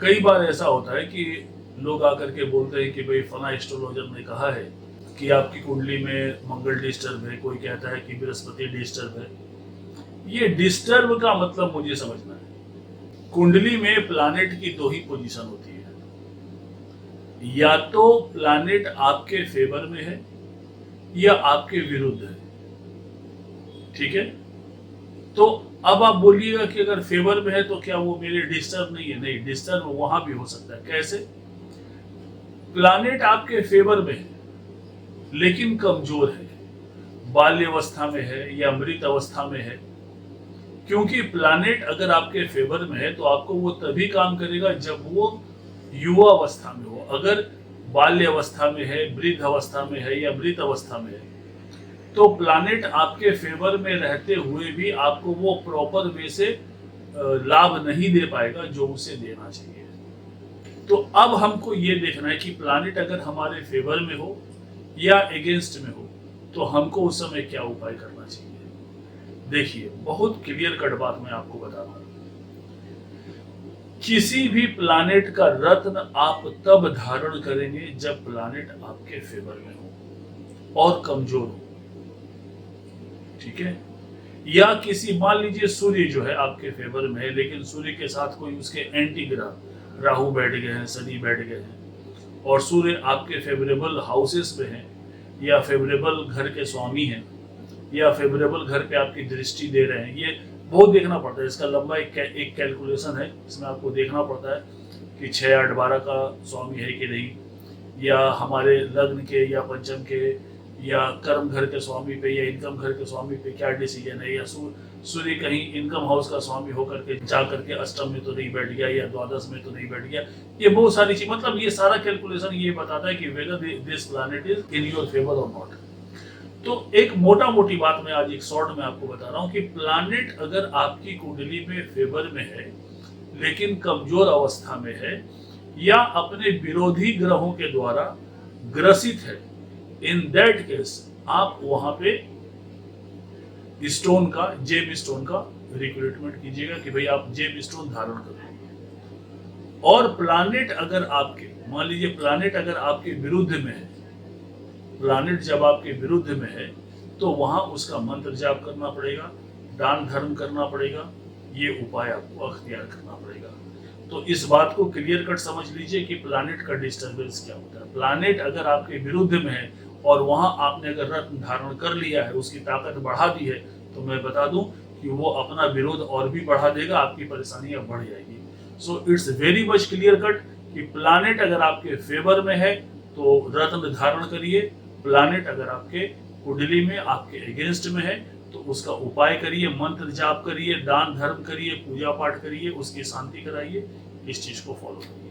कई बार ऐसा होता है कि लोग आकर के बोलते हैं कि भाई फला एस्ट्रोलॉजर ने कहा है कि आपकी कुंडली में मंगल डिस्टर्ब है, कोई कहता है कि बृहस्पति डिस्टर्ब है। ये डिस्टर्ब का मतलब मुझे समझना है। कुंडली में प्लैनेट की दो ही पोजीशन होती है, या तो प्लैनेट आपके फेवर में है या आपके विरुद्ध है। ठीक है, तो अब आप बोलिएगा कि अगर फेवर में है तो क्या वो मेरे डिस्टर्ब नहीं है? नहीं, डिस्टर्ब वहां भी हो सकता है। कैसे? प्लैनेट आपके फेवर में है लेकिन कमजोर है, बाल्यावस्था में है या मृत अवस्था में है। क्योंकि प्लैनेट अगर आपके फेवर में है तो आपको वो तभी काम करेगा जब वो युवा अवस्था में हो। अगर बाल्य अवस्था में है, वृद्ध अवस्था में है या मृत अवस्था में है, तो प्लैनेट आपके फेवर में रहते हुए भी आपको वो प्रॉपर वे से लाभ नहीं दे पाएगा जो उसे देना चाहिए। तो अब हमको ये देखना है कि प्लैनेट अगर हमारे फेवर में हो या अगेंस्ट में हो तो हमको उस समय क्या उपाय करना चाहिए। देखिए, बहुत क्लियर कट बात मैं आपको बता रहा हूं। किसी भी प्लैनेट का रत्न आप तब धारण करेंगे जब प्लैनेट आपके फेवर में हो और कमजोर हो। ठीक है, या किसी, मान लीजिए सूर्य जो है आपके फेवर में है लेकिन सूर्य के साथ कोई उसके एंटी ग्रह, राहु बैठ गए हैं, शनि बैठ गए हैं, और सूर्य आपके फेवरेबल हाउसेस पे हैं या फेवरेबल घर के स्वामी हैं या फेवरेबल घर पे आपकी दृष्टि दे रहे हैं। ये बहुत देखना पड़ता है, इसका लंबा एक कैलकुलेशन है। इसमें आपको देखना पड़ता है कि 6, 8, 12 का स्वामी है कि नहीं, या हमारे लग्न के या पंचम के या कर्म घर के स्वामी पे या इनकम घर के स्वामी पे क्या डिसीजन है, या सूर्य कहीं इनकम हाउस का स्वामी होकर के जा करके अष्टम में तो नहीं बैठ गया या द्वादश में तो नहीं बैठ गया। ये बहुत सारी चीज, मतलब ये सारा कैलकुलेशन ये बताता है कि whether this planet is in your favour और नॉट। तो एक मोटा मोटी बात मैं आज एक शॉर्ट में आपको बता रहा हूं कि प्लैनेट अगर आपकी कुंडली में फेवर में है लेकिन कमजोर अवस्था में है या अपने विरोधी ग्रहों के द्वारा ग्रसित है, इन दैट केस आप वहां पे स्टोन का, जेम स्टोन का रिक्रूटमेंट कीजिएगा कि भाई आप जेम स्टोन धारण करें। और प्लैनेट अगर आपके, मान लीजिए प्लैनेट अगर आपके विरुद्ध में है, प्लैनेट जब आपके विरुद्ध में है तो वहां उसका मंत्र जाप करना पड़ेगा, दान धर्म करना पड़ेगा, ये उपाय आपको अख्तियार करना पड़ेगा। तो इस बात को क्लियर कट समझ लीजिए कि प्लैनेट का डिस्टर्बेंस क्या होता है। प्लैनेट अगर आपके विरुद्ध में है और वहां आपने अगर रत्न धारण कर लिया है, उसकी ताकत बढ़ा दी है, तो मैं बता दूं कि वो अपना विरोध और भी बढ़ा देगा, आपकी परेशानियां बढ़ जाएगी। So it's very much clear cut कि प्लैनेट अगर आपके फेवर में है तो रत्न धारण करिए, प्लैनेट अगर आपके कुंडली में आपके अगेंस्ट में है तो उसका उपाय करिए, मंत्र जाप करिए, दान धर्म करिए, पूजा पाठ करिए, उसकी शांति कराइए, इस चीज को फॉलो करिए।